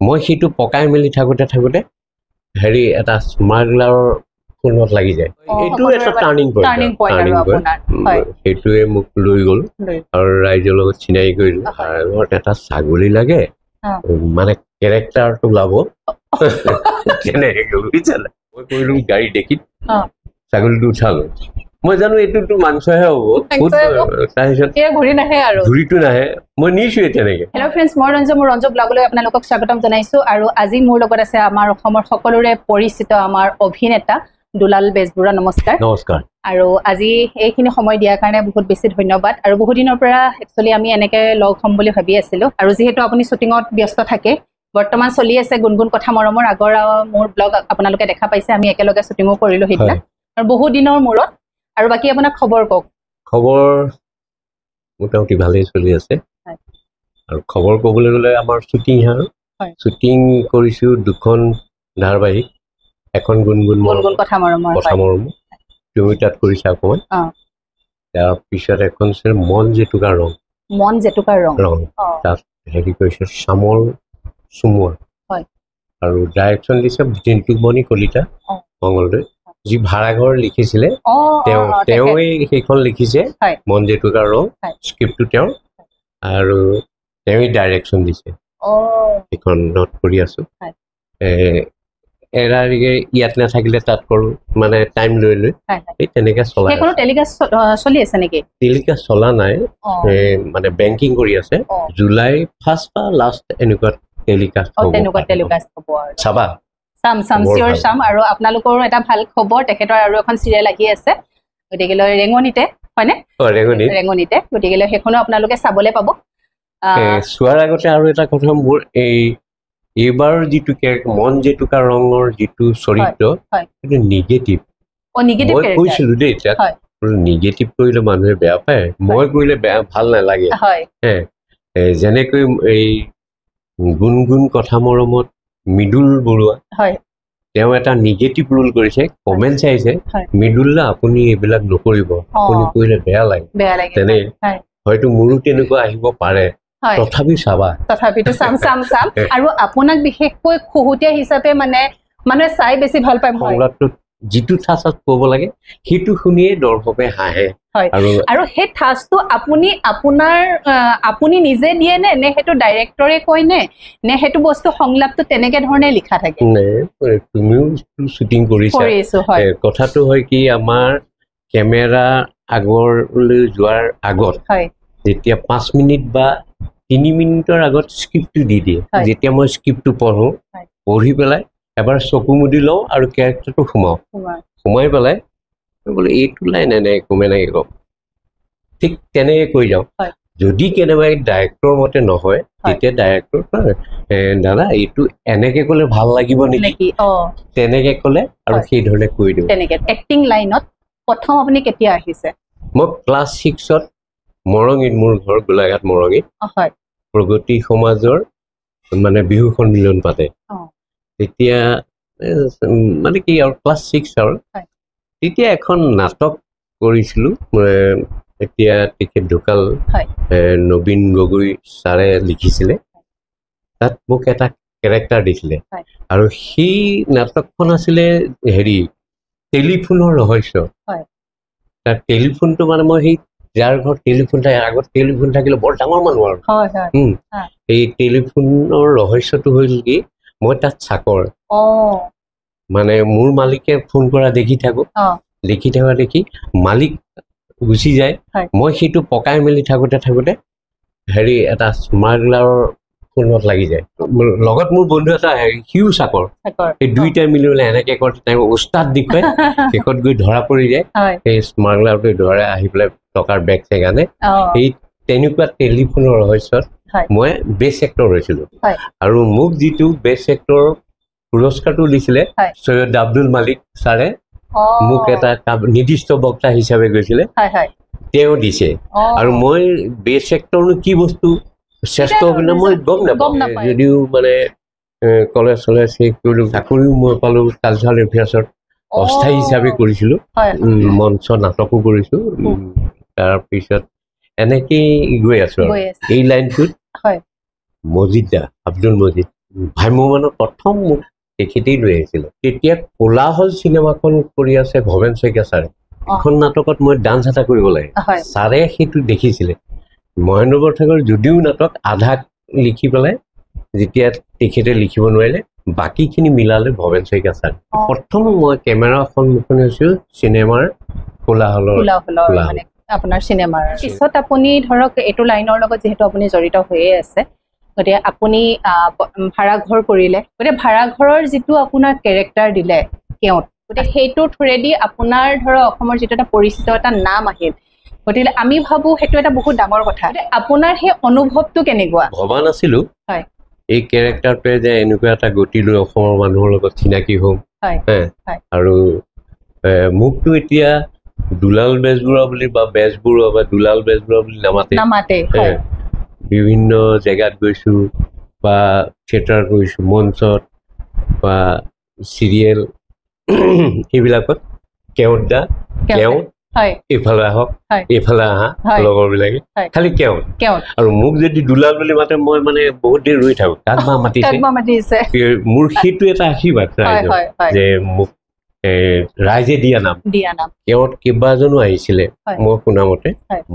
মই সেইটো পকাই মেলি থাকোঁতে হেৰি এটা স্মাগলাৰৰ ফোনত লাগি যায় এইটো এটা টাৰ্ণিং পইণ্ট সেইটোৱে মোক লৈ গ'ল আৰু ৰাইজৰ লগত চিনাকি কৰিলোঁ ঘৰত এটা ছাগলী লাগে মানে কেৰেক্টাৰটো ওলাব তেনেকৈ বুজিছানে মই কৰিলোঁ গাড়ী দেখি ছাগলীটো উঠালোঁ মই জানো এইটোতো মাংসহে হ'ব তাৰপিছত ঘূৰিটো নাহে মই নিছোঁৱে তেনেকৈ হেল্ল' ফ্ৰেণ্ডছ মই মোৰ ৰঞ্জু ব্লগলৈ আপোনালোকক স্বাগতম জনাইছোঁ আৰু আজি মোৰ লগত আছে আমাৰ অসমৰ সকলোৰে পৰিচিত আমাৰ অভিনেতা দুলাল বেজবৰুৱা নমস্কাৰ নমস্কাৰ আৰু আজি এইখিনি সময় দিয়াৰ কাৰণে বহুত বেছি ধন্যবাদ আৰু বহু দিনৰ পৰা একচুৱেলি আমি এনেকৈ লগ হ'ম বুলি ভাবি আছিলোঁ আৰু যিহেতু আপুনি শ্বুটিঙত ব্যস্ত থাকে বৰ্তমান চলি আছে গুণগুণ কথা মৰমৰ আগৰ মোৰ ব্লগ আপোনালোকে দেখা পাইছে আমি একেলগে শ্বুটিঙো কৰিলোঁ সেইদিনা আৰু বহু দিনৰ মূৰত আৰু বাকী আপোনাৰ খবৰ কওক খবৰ মোটামুটি ভালেই চলি আছে আৰু খবৰ ক'বলৈ গ'লে আমাৰ শ্বুটিং আৰু শ্বুটিং কৰিছোঁ দুখন ধাৰাবাহিক এখন গুণগুণ কথা মৰমৰ তুমি তাত কৰিছা অকণমান তাৰপিছত এখন আছে মন জেতুকা ৰং তাত হেৰি কৰিছে শ্যামল চুমুৱা আৰু ডাইৰেকশ্যন দিছে জিন্তুমণি কলিতা মংগলদৈ যি ভাড়াঘৰ লিখিছিলে তেওঁৱেই সেইখন লিখিছে মন জেতুকা ৰং স্ক্ৰিপ্টটো তেওঁৰ আৰু তেওঁৱেই ডাইৰেকশ্যন দিছে সেইখনত কৰি আছোঁ ইয়াত নাথাকিলে তাত কৰোঁ মানে টাইম লৈ সেই তেনেকৈ চলি আছে নেকি টেলিকাষ্ট চলা নাই মানে বেংকিং কৰি আছে জুলাই ফাৰ্ষ্ট বা লাষ্ট এনেকুৱা টেলিকাষ্ট হ'ব চাবা চাম আৰু আপোনালোকৰো এটা ভাল খবৰ তেখেতৰ আৰু এখন চিৰিয়েল আহি আছে গতিকে ৰেঙনিতে হয়নে ৰেঙনিতে গতিকে সেইখনো আপোনালোকে চাবলৈ পাব চোৱাৰ আগতে আৰু এটা কথা মোৰ এইবাৰ যিটো মন জেতুকা ৰঙৰ যিটো চৰিত্ৰ সেইটো নিগেটিভ মই কৈছিলোঁ দেই এতিয়া নিগেটিভ কৰিলে মানুহে বেয়া পায় মই কৰিলে ভাল নালাগে যেনেকৈ এই গুণগুণ কথা মৰমত মৃদুল বৰুৱা তেওঁ এটা নিগেটিভ ৰোল কৰিছে কমেণ্ট চাইছে মৃদুল দা আপুনি এইবিলাক নকৰিব আপুনি কৰিলে বেয়া লাগে তেনে হয়তো মোৰো তেনেকুৱা আহিব পাৰে তথাপি চাবা তথাপিতো চাম আৰু আপোনাক বিশেষকৈ খুহুতীয়া হিচাপে মানে মানুহে চাই বেছি ভাল পায় সংলাপটোত যিটো ঠাচত ক'ব লাগে সেইটো শুনিয়ে দৰ্শকে হাঁহে আৰু সেই ঠাচটো আপুনি নিজে দিয়ে নে সেইটো ডাইৰেক্টৰে কয় নে সেইটো বস্তু সংলাপটো তেনেকে ধৰণে লিখা থাকে তুমিও শ্বুটিং কৰিছা কথাটো হয় কি আমাৰ কেমেৰা আগলৈ যোৱাৰ আগত যেতিয়া 5 মিনিট বা 3 মিনিটৰ আগত স্ক্ৰিপ্টটো দি দিয়ে যেতিয়া মই স্ক্ৰিপ্টটো পঢ়ি পেলাই এবাৰ চকু মুদি লওঁ আৰু কেৰেক্টাৰটো সোমাই পেলাই বোলে এইটো লাইন এনেকৈ কওক ঠিক তেনেকৈ কৈ যাওঁ যদি কেনেবাকৈ ডাইৰেক্টৰ মতে নহয় তেতিয়া ডাইৰেক্টৰ দাদা এইটো এনেকৈ ক'লে ভাল লাগিব নেকি তেনেকৈ ক'লে আৰু সেইধৰণে কৈ দিওঁ এক্টিং লাইনত প্ৰথম আপুনি কেতিয়া আহিছে মই ক্লাছ 6ত মৰঙীত মোৰ ঘৰ গোলাঘাট মৰঙীত প্ৰগতি সমাজৰ মানে বিহু সন্মিলন পাতে তেতিয়া মানে কি আৰু ক্লাছ 6 আৰু তেতিয়া এখন নাটক কৰিছিলোঁ এতিয়া তেখেত ঢুকাল নবীন গগৈ ছাৰে লিখিছিলে তাত মোক এটা কেৰেক্টাৰ দিছিলে আৰু সেই নাটকখন আছিলে হেৰি টেলিফোনৰ ৰহস্য তাৰ টেলিফোনটো মানে মই সেই যাৰ ঘৰত টেলিফোন থাকে আগত টেলিফোন থাকিলে বৰ ডাঙৰ মানুহ আৰু এই টেলিফোনৰ ৰহস্যটো হ'ল কি মই তাত চাকৰ মানে মোৰ মালিকে ফোন কৰা দেখি দেখি মালিক গুচি যায় মই সেইটো পকাই মেলি থাকোঁতে হেৰি এটা স্মাগলাৰৰ ফোনত লাগি যায় লগত মোৰ বন্ধু এটা সিও চাকৰ সেই দুইটাই মিলি পেলাই এনেকৈ কৰোঁতে উস্তাদ দেখুৱাই শেষত গৈ ধৰা পৰি যায় সেই স্মাগলাৰটো ধৰাই আহি পেলাই টকাৰ বেগ চেগ আনে সেই তেনেকুৱা টেলিফোনৰ ৰহস্যত মই বেষ্ট এক্টৰ হৈছিলোঁ আৰু মোক যিটো বেষ্ট এক্টৰ পুৰস্কাৰটো দিছিলে সৈয়দ আব্দুল মালিক ছাৰে মোক এটা নিৰ্দিষ্ট বক্তা হিচাপে গৈছিলে তেওঁ দিছে আৰু মই বেষ্ট এক্টৰনো কি বস্তু শ্ৰেষ্ঠ অভিনয় মই গম নাপাওঁ যদিও মানে কলেজ শেষ কৰিলোঁ চাকৰিও মই পালোঁ কালচাৰেল এফেয়াৰ্ছত অস্থায়ী হিচাপে কৰিছিলোঁ মঞ্চ নাটকো কৰিছোঁ তাৰপিছত এনেকেই গৈ আছোঁ আৰু এই লাইনটোত মজিদ দা আব্দুল মজিদ ভ্ৰাম্যমানৰ প্ৰথম মোক তেখেতেই লৈ আহিছিলে তেতিয়া কোলাহল চিনেমাখন কৰি আছে ভৱেন শইকীয়া ছাৰে এখন নাটকত মই ডান্স এটা কৰিব লাগে ছাৰে সেইটো দেখিছিলে মহেন্দ্ৰ বৰঠাকুৰ যদিও নাটক আধা লিখি পেলাই যেতিয়া তেখেতে লিখিব নোৱাৰিলে বাকীখিনি মিলালে ভৱেন শইকীয়া ছাৰে প্ৰথম মই কেমেৰাৰ সন্মুখীন হৈছিল চিনেমাৰ কোলাহলৰ আপোনাৰ চিনেমাৰ পিছত আপুনি ধৰক এইটো লাইনৰ লগত যিহেতু আপুনি জড়িত হৈয়ে আছে গতিকে আপুনি ভাড়াঘৰ কৰিলে গতিকে ভাড়াঘৰৰ যিটো আপোনাৰ কেৰেক্টাৰ দিলে কেওঁত গতিকে সেইটো থ্ৰুৰেদি আপোনাৰ ধৰক অসমৰ যিটো এটা পৰিচিত এটা নাম আহিল গতিকে আমি ভাবো সেইটো এটা বহুত ডাঙৰ কথা আপোনাৰ সেই অনুভৱটো কেনেকুৱা ভবা নাছিলো হয় এই কেৰেক্টাৰটোৱে যে এনেকুৱা এটা গতি লৈ অসমৰ মানুহৰ লগত চিনাকি হ'ম আৰু মোকতো এতিয়া দুলাল বেজবৰুৱা বুলি বা বেজবৰুৱা বা দুলাল বেজবৰুৱা বুলি নামাতে বিভিন্ন জেগাত গৈছোঁ বা থিয়েটাৰ কৰিছোঁ মঞ্চত বা চিৰিয়েল এইবিলাকত কেওঁত দা কেওঁত এইফালে আহক এইফালে আহা লগৰবিলাকে খালি কেওঁত আৰু মোক যদি দুলাল বুলি মাতে মই মানে বহুত দেৰি ৰৈ থাকোঁ কাক বা মাতিছে মোৰ সেইটো এটা আশীৰ্বাদ ৰাইজৰ যে মোক ৰাইজে দিয়া নাম কেওঁত কেইবাজনো আহিছিলে মই শুনামতে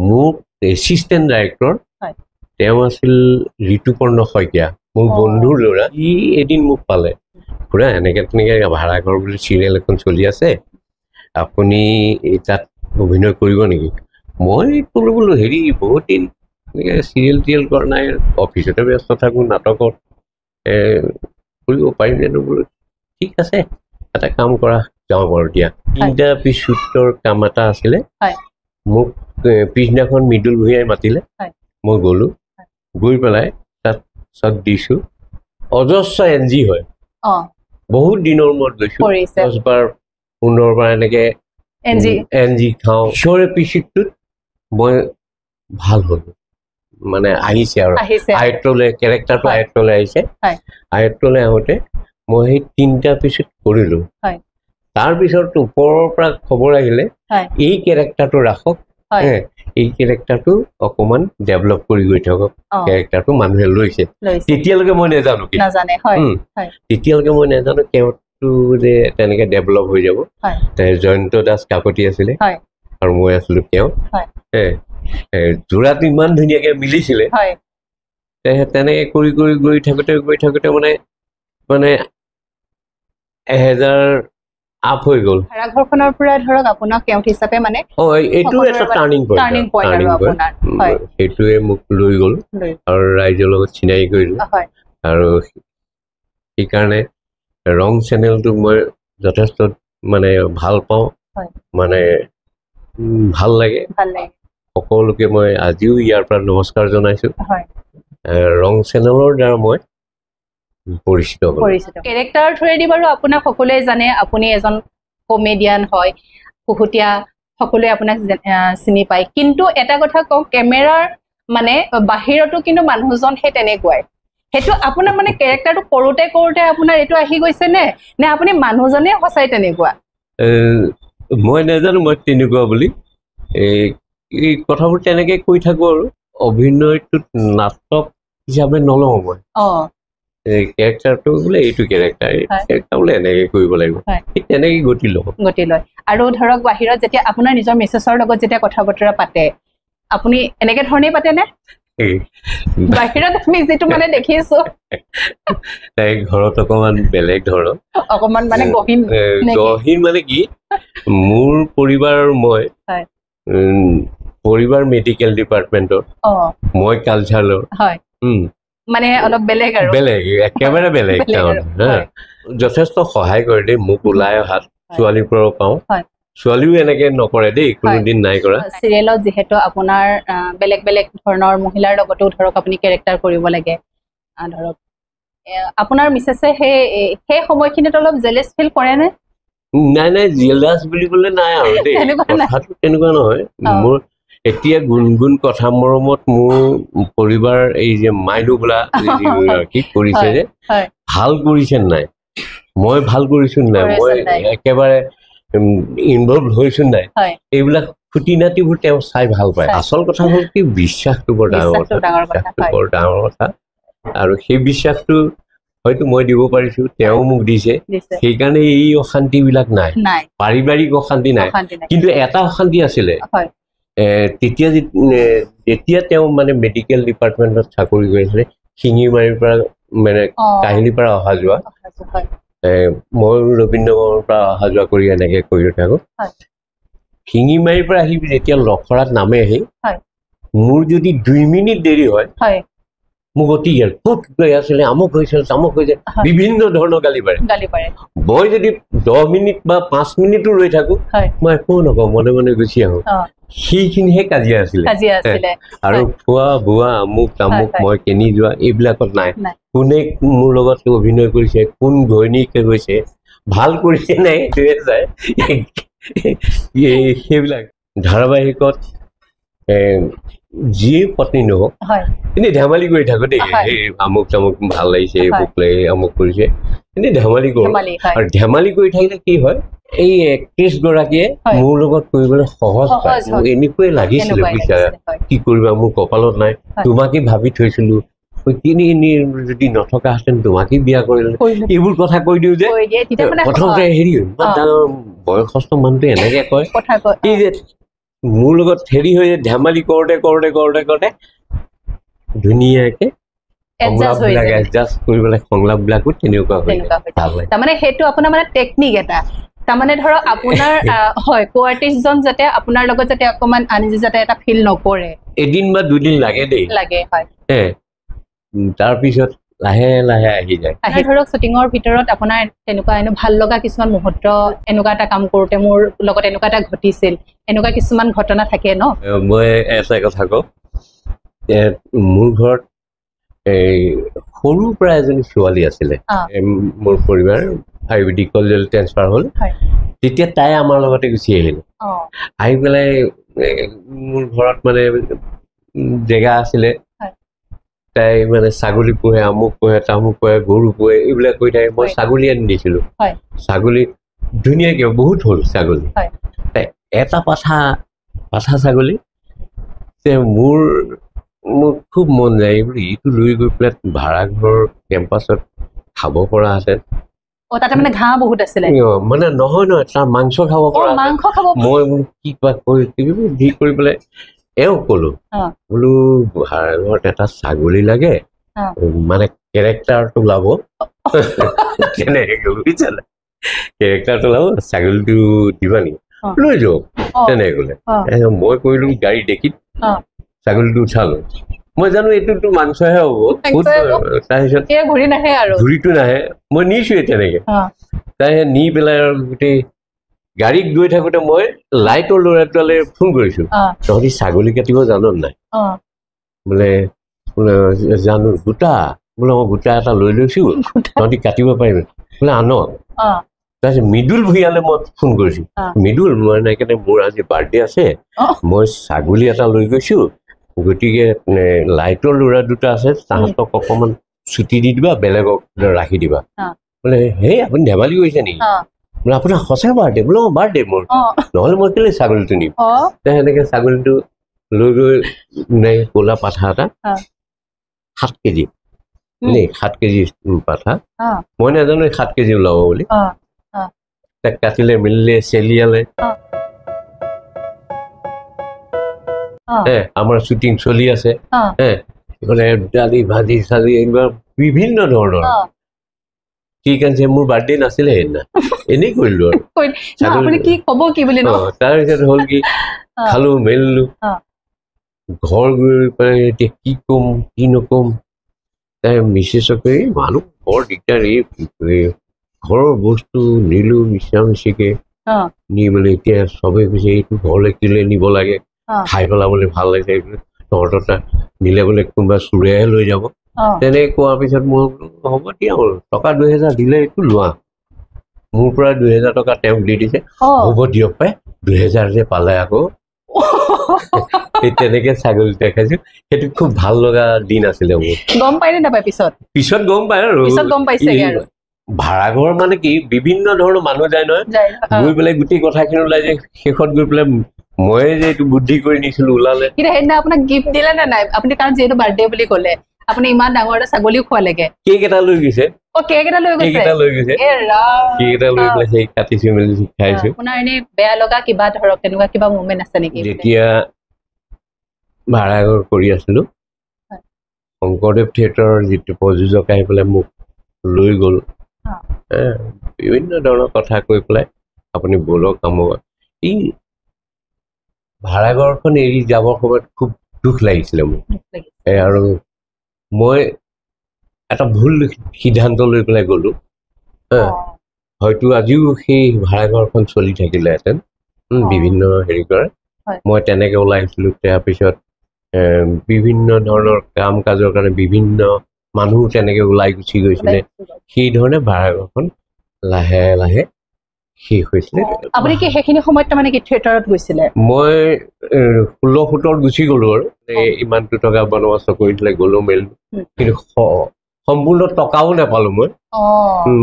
মোক এছিষ্টেণ্ট ডাইৰেক্টৰ তেওঁ আছিল ঋতুপৰ্ণ শইকীয়া মোৰ বন্ধুৰ ল'ৰা ই এদিন মোক পালে খুৰা এনেকৈ তেনেকৈ ভাড়াঘৰ বুলি চিৰিয়েল এখন চলি আছে আপুনি তাত অভিনয় কৰিব নেকি মই ক'লোঁ বোলো হেৰি বহুত দিন এনেকৈ চিৰিয়েল টিৰিয়েল কৰা নাই অফিচতে ব্যস্ত থাকোঁ নাটকত কৰিব পাৰিম জানো বোলো ঠিক আছে এটা কাম কৰা যাওঁ বাৰু এতিয়া 3টা এপিছ'ডৰ কাম এটা আছিলে মোক পিছদিনাখন মৃদুল ভূঞাই মাতিলে মই গ'লোঁ গৈ পেলাই তাত চব দিছোঁ অজস্ৰ NG হয় বহুত দিনৰ মূৰত গৈছোঁ 10বাৰ 15বাৰ এনেকৈ NG খাওঁ ঈশ্বৰ এপিছ'ডটোত মই ভাল হ'লোঁ মানে আহিছে আৰু আয়ত্তলৈ কেৰেক্টাৰটো আয়ত্তলৈ আহিছে আয়ত্তলৈ আহোঁতে মই সেই 3টা এপিছ'ড কৰিলোঁ তাৰপিছত ওপৰৰ পৰা খবৰ আহিলে এই কেৰেক্টাৰটো ৰাখক এই কেৰেক্টাৰটো অকণমান ডেভেলপ কৰি গৈ থাকক কেৰেক্টাৰটো মানুহে লৈছে তেতিয়ালৈকে মই নাজানো তেতিয়ালৈকে মই নাজানো কেওঁতটো যে তেনেকৈ ডেভেলপ হৈ যাব জয়ন্ত দাস কাকতি আছিলে আৰু মই আছিলোঁ কেওঁত যোৰাটো ইমান ধুনীয়াকৈ মিলিছিলে তেনেকৈ কৰি কৰি গৈ থাকোঁতে মানে 1000 আপ হৈ গ'ল ভাড়াঘৰখনৰ পৰা ধৰক আপোনাক কেওঁত হিচাপে মানে এইটো এটা টাৰ্ণিং পইণ্ট সেইটোৱে মোক লৈ গ'ল আৰু ৰাইজৰ লগত চিনাকি কৰিলোঁ আৰু সেইকাৰণে ৰং চেনেলটো মই যথেষ্ট মানে ভাল পাওঁ মানে ভাল লাগে সকলোকে মই আজিও ইয়াৰ পৰা নমস্কাৰ জনাইছোঁ ৰং চেনেলৰ দ্বাৰা মই পৰিচিত কেৰেক্টাৰ থ্ৰুৱেদি বাৰু আপোনাক সকলোৱে জানে আপুনি এজন কমেডিয়ান হয় পুহুতীয়া সকলোৱে আপোনাক চিনি পায় কিন্তু এটা কথা কওঁ কেমেৰাৰ মানে বাহিৰতো কিন্তু মানুহজন সেই তেনেকুৱাই সেইটো আপোনাৰ মানে কেৰেক্টাৰটো কৰোঁতে আপোনাৰ এইটো আহি গৈছে নে আপুনি মানুহজনে সঁচাই তেনেকুৱা মই নাজানো মই তেনেকুৱা বুলি এই কথাবোৰ তেনেকৈ কৈ থাকোঁ আৰু অভিনয়টোত নাটক হিচাপে নলওঁ মই কেৰেক্টাৰটো বোলে এইটো কেৰেক্টাৰ বোলে এনেকৈ কৰিব লাগিব ঠিক তেনেকৈ গতি লয় আৰু ধৰক বাহিৰত যেতিয়া আপোনাৰ নিজৰ মিছেছৰ লগত যেতিয়া কথা বতৰা পাতে আপুনি এনেকৈ ধৰণেই পাতেনে বাহিৰত আমি যিটো মানে দেখিছোঁ তাই ঘৰত অকণমান বেলেগ ধৰণৰ অকণমান মানে গহীন মানে কি মোৰ পৰিবাৰ আৰু মই পৰিবাৰ মেডিকেল ডিপাৰ্টমেণ্টৰ মই কালচাৰৰ মানে অলপ বেলেগ একেবাৰে বেলেগ যথেষ্ট সহায় কৰে দেই মোক ওলাই অহাত ছোৱালীৰ পৰাও পাওঁ ছোৱালীও এনেকে নকৰে দেই কোনোদিন নাই কৰা চিৰিয়েলত যিহেতু আপোনাৰ বেলেগ বেলেগ ধৰণৰ মহিলাৰ লগতো ধৰক আপুনি কেৰেক্টাৰ কৰিব লাগে ধৰক আপোনাৰ মিছেছে সেই সময়খিনিত অলপ জেলেছ ফিল কৰেনে নাই জেলাছ বুলিবলৈ নাই আৰু দেই কথাটো তেনেকুৱা নহয় মোৰ এতিয়া গুণগুণ কথা মৰমত মোৰ পৰিবাৰ এই যে মাইলু বোলা কি কৰিছে যে ভাল কৰিছে নাই মই ভাল কৰিছোঁ নাই মই একেবাৰে ইনভলভ হৈছোঁ নাই এইবিলাক খুটি নাতিবোৰ তেওঁ চাই ভাল পায় আচল কথা হ'ল কি বিশ্বাসটো বৰ ডাঙৰ কথা আৰু সেই বিশ্বাসটো হয়তো মই দিব পাৰিছো তেওঁ মোক দিছে সেইকাৰণে এই অশান্তিবিলাক নাই পাৰিবাৰিক অশান্তি নাই কিন্তু এটা অশান্তি আছিলে তেতিয়া তেওঁ মানে মেডিকেল ডিপাৰ্টমেণ্টত চাকৰি কৰিছিলে শিঙিমাৰীৰ পৰা মানে কাহিলীৰ পৰা অহা যোৱা মই ৰবীন্দ্ৰগড়ৰ পৰা অহা যোৱা কৰি এনেকে কৰি থাকো শিঙিমাৰীৰ পৰা আহি যেতিয়া লখৰাত নামে আহি মোৰ যদি 2 মিনিট দেৰি হয় মোক অতি ক'ত গৈ আছিলে আমুক হৈছিল তামুক হৈছে বিভিন্ন ধৰণৰ গালি পাৰে মই যদি 10 মিনিট বা 5 মিনিটো ৰৈ থাকো মই একো নকওঁ মনে মনে গুচি আহোঁ সেইখিনিহে কাজিয়া আছিলে আৰু খোৱা বোৱা আমুক তামুক মই কেনি যোৱা এইবিলাকত নাই কোনে মোৰ লগত অভিনয় কৰিছে কোন ঘৈণীকে গৈছে ভাল কৰিছে নাই সেইটোৱে চাই সেইবিলাক ধাৰাবাহিকত যিয়ে পত্নী নহওক এনেই ধেমালি কৰি থাকো দেই আমুক তামুক ভাল লাগিছে বুক লাগে আমুক কৰিছে এনেই ধেমালি কৰোঁ আৰু ধেমালি কৰি থাকিলে কি হয় এই এক্ট্ৰেছ গৰাকীয়ে মোৰ লগত কৰিবলৈ সহজ পায় মোক এনেকুৱাই লাগিছিলে বুজিছা কি কৰিবা মোৰ কপালত নাই তোমাকে ভাবি থৈছিলো যদি নথকাহেঁতেন তোমাকে বিয়া কৰিলে এইবোৰ কথা কৈ দিওঁ যে প্ৰথমতে হেৰি বয়সস্থ মানুহটোৱে এনেকে কয় এই যে মোৰ লগত হেৰি হৈ ধেমালি কৰোঁতে কৰোঁতে কৰোঁতে কৰোঁতে ধুনীয়াকে সংলাপবিলাক এডজাষ্ট কৰিবলৈ সংলাপবিলাকো তেনেকুৱা হৈ তাৰমানে সেইটো আপোনাৰ মানে টেকনিক এটা তাৰমানে ধৰক আপোনাৰ হয় কো আৰ্টিষ্টজন যাতে আপোনাৰ লগত যাতে অকণমান আনইজি যাতে এটা ফিল নকৰে এদিন বা 2 দিন লাগে দেই লাগে হয় তাৰপিছত লাহে লাহে আহি যায় ধৰক শ্বুটিঙৰ ভিতৰত আপোনাৰ তেনেকুৱা ভাল লগা কিছুমান মুহূৰ্ত এনেকুৱা এটা কাম কৰোঁতে মোৰ লগত এনেকুৱা এটা ঘটিছিল এনেকুৱা কিছুমান ঘটনা থাকে ন মই এটা কথা কওঁ মোৰ ঘৰত এই সৰুৰ পৰা এজনী ছোৱালী আছিলে মোৰ পৰিবাৰ আয়ুৰ্বেদিক কলেজলৈ ট্ৰেন্সফাৰ হ'ল তেতিয়া তাই আমাৰ লগতে গুচি আহিলে আহি পেলাই মোৰ ঘৰত মানে জেগা আছিলে তাই মানে ছাগলী পোহে আমুক পোহে তামুক পোহে গৰু পোহে এইবিলাক কৰি থাকে মই ছাগলী আনি দিছিলোঁ ছাগলী ধুনীয়াকৈ বহুত হ'ল ছাগলী এটা পাঠা ছাগলী মোৰ খুব মন যায় বোলে ইটো লৈ গৈ পেলাই ভাড়াঘৰ কেম্পাছত খাব পৰা হেঁতেন মানে নহয় তাৰ মাংস খাব পৰা মই বোলো কি কৰি পেলাই এওঁক ক'লো বোলো ভাড়াঘৰত এটা ছাগলী লাগে মানে কেৰেক্টাৰটো ওলাব তেনেকে বুজিছানে কেৰেক্টাৰটো ওলাব ছাগলীটো দিবা নেকি লৈ যাওক তেনেকে ক'লে মই কৰিলো গাড়ী দেখি ছাগলীটো উঠালো মই জানো এইটোতো মাংসহে হ'ব তাৰপিছত ঘূৰিটো নাহে মই নিছোৱে তেনেকে তাই নি পেলাই আৰু গোটেই গাড়ীত গৈ থাকোঁতে মই লাইটৰ ল'ৰাটোৱালে ফোন কৰিছো তহঁতি ছাগলী কাটিব জান নাই বোলে জানো গোটা বোলে মই গোটা এটা লৈ লৈছো তহঁতি কাটিব পাৰিবি বোলে আনক তাৰপিছত মৃদুল ভূঞালে মই ফোন কৰিছো মৃদুল মই এনেকৈ মোৰ আজি বাৰ্থডে আছে মই ছাগলী এটা লৈ গৈছো গতিকে লাইটৰ ল'ৰা দুটা আছে তাহাঁতক অকণমান ছুটি দি দিবা বেলেগক ৰাখি দিবা বোলে হেই আপুনি ধেমালি কৰিছে নেকি বোলে আপোনাৰ সঁচা বাৰ্থডে বোলে মোৰ বাৰ্থডে মোৰ নহ'লে মই কেলৈ ছাগলীটো নিম সেনেকৈ ছাগলীটো লৈ গৈ ক'লা পাঠা এটা 7 কেজি দেই 7 কেজি পাঠা মই নাজানো 7 কেজি ওলাব বুলি তাক কাটিলে মেলিলে চেলিয়ালে আমাৰ শ্বুটিং চলি আছে দালি ভাজি চাজি এইবিলাক বিভিন্ন ধৰণৰ ঠিক আছে মোৰ বাৰ্থডে নাছিলে সেইদিনা এনেই কৰিলো আৰু তাৰপিছত হ'ল কি খালো মেলিলো ঘৰ গৈ পেলাই এতিয়া কি ক'ম কি নক'ম তাই মিছেছকে মানুহ বৰ দিগদাৰ ঘৰৰ বস্তু নিলো মিছামিছিকে নি মেলি এতিয়া চবেই কৈছে এইটো ঘৰলৈ কেলৈ নিব লাগে খাই পেলাবলৈ ভাল লাগিছে তহঁতৰ তাত নিলে বোলে কোনোবা চোৰেহে লৈ যাব তেনেকৈ কোৱাৰ পিছত মই হ'ব দিয়া আৰু টকা 2000 দিলে এইটো লোৱা মোৰ পৰা 2000 টকা তেওঁক দি দিছে হ'ব দিয়ক পাই 2000 যে পালে আকৌ তেনেকে ছাগলী দেখাইছো সেইটো খুব ভাল লগা দিন আছিলে মোৰ গম পাই নে নাপায় পিছত গম পায় আৰু ভাড়াঘৰ মানে কি বিভিন্ন ধৰণৰ মানুহ যায় নহয় গৈ পেলাই গোটেই কথাখিনি ওলাই যায় শেষত গৈ পেলাই মই যে এইটো বুদ্ধি কৰি নিছিলো ওলালে সেইদিনা আপোনাক গিফ্ট দিলে নে নাই আপুনি কাৰণ যিহেতু বাৰ্থডে বুলি ক'লে আপুনি ইমান ডাঙৰ এটা ছাগলীও খোৱালেগে কেক এটা লৈ গৈছে কেক এটা লৈ গৈছে এ ৰাম কেক এটা লৈ পেলাই সেই কাটিছো মেলি খাইছো আপোনাৰ এনে বেয়া লগা কিবা ধৰক তেনেকুৱা কিবা মুভমেণ্ট আছে নেকি যেতিয়া ভাড়াঘৰ কৰি আছিলো শংকৰদেৱ থিয়েটাৰৰ যিটো প্ৰযোজক আহি পেলাই মোক লৈ গ'ল বিভিন্ন ধৰণৰ কথা কৈ পেলাই আপুনি বলক কামক এই ভাড়াঘৰখন এৰি যাবৰ সময়ত খুব দুখ লাগিছিলে মোৰ আৰু মই এটা ভুল সিদ্ধান্ত লৈ পেলাই গ'লো হয়তো আজিও সেই ভাড়াঘৰখন চলি থাকিলেহেঁতেন বিভিন্ন হেৰি কৰে মই তেনেকে ওলাই আহিছিলোঁ তাৰপিছত বিভিন্ন ধৰণৰ কাম কাজৰ কাৰণে বিভিন্ন মানুহ তেনেকে ওলাই গুচি গৈছিলে সেই ধৰণে ভাড়াঘৰখন লাহে লাহে শেষ হৈছিলে আপুনি কি সেইখিনি সময়ত তাৰমানে কি থিয়েটাৰত গৈছিলে মই 16-17 গুচি গ'লো আৰু ইমানটো টকা বনবাস কৰিছিলে গ'লো মেলিলো কিন্তু সম্পূৰ্ণ টকাও নাপালো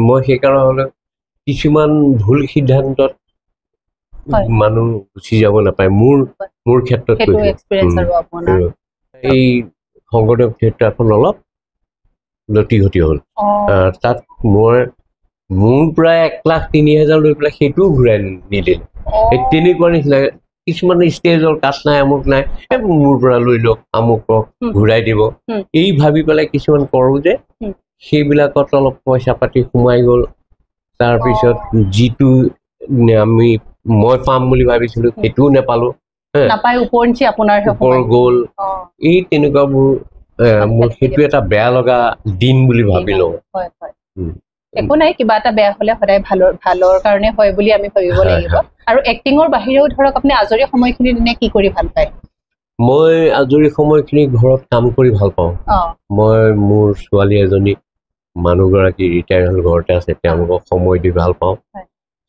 মই সেইকাৰণে কিছুমান ভুল সিদ্ধান্তত মানুহ গুচি যাব নাপায় মোৰ ক্ষেত্ৰত এই শংকৰদেৱ থিয়েটাৰখন অলপ লতি ঘটি হ'ল তাত মোৰ প্ৰায় 1,03,000 লৈ পেলাই সেইটোও ঘূৰাই নিদিলে তেনেকুৱা নিচিনা কিছুমান ষ্টেজৰ কাঠ নাই আমুক নাই মোৰ পৰা লৈ লওক আমুকক ঘূৰাই দিব এই ভাবি পেলাই কিছুমান কৰোঁ যে সেইবিলাকত অলপ পইচা পাতি সোমাই গ'ল তাৰপিছত যিটো মই পাম বুলি ভাবিছিলো সেইটোও নাপালো ওপৰ গ'ল এই তেনেকুৱাবোৰ মোৰ সেইটো এটা বেয়া লগা দিন বুলি ভাবিলো একো নাই কিবা এটা বেয়া হলে সদায় ভালৰ কাৰণে হয় বুলি আমি ভাবিব লাগিব আৰু এক্টিঙৰ বাহিৰেও ধৰক আপুনি আজৰি সময়খিনিত এনে কি কৰি ভাল পায় মই আজৰি সময়খিনি ঘৰত কাম কৰি ভাল পাওঁ মই মোৰ ছোৱালী এজনী মানুহগৰাকী ৰিটায়াৰ হ'ল ঘৰতে আছে তেওঁলোকক সময় দি ভাল পাওঁ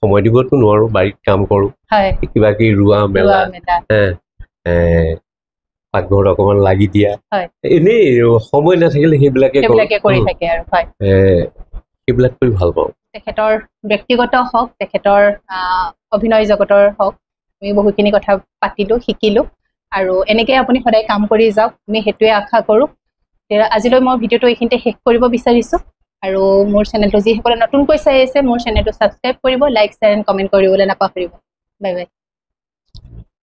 সময় দিবতো নোৱাৰো বাৰীত কাম কৰোঁ কিবা কিবি ৰোৱা মেলা পাকঘৰত অকণমান লাগি দিয়া এনেই সময় নাথাকিলে সেইবিলাকে কৰি থাকে আৰু সেইবিলাক কৰি ভাল পাওঁ তেখেতৰ ব্যক্তিগত হওক তেখেতৰ অভিনয় জগতৰ হওক আমি বহুখিনি কথা পাতিলো শিকিলো আৰু এনেকৈ আপুনি সদায় কাম কৰি যাওক আমি সেইটোৱে আশা কৰোঁ আজিলৈ মই ভিডিঅ'টো এইখিনিতে শেষ কৰিব বিচাৰিছোঁ আৰু মোৰ চেনেলটো যিসকলে নতুনকৈ চাই আছে মোৰ চেনেলটো ছাবস্ক্ৰাইব কৰিব লাইক শ্বেয়াৰ এণ্ড কমেণ্ট কৰিবলৈ নাপাহৰিব বাই বাই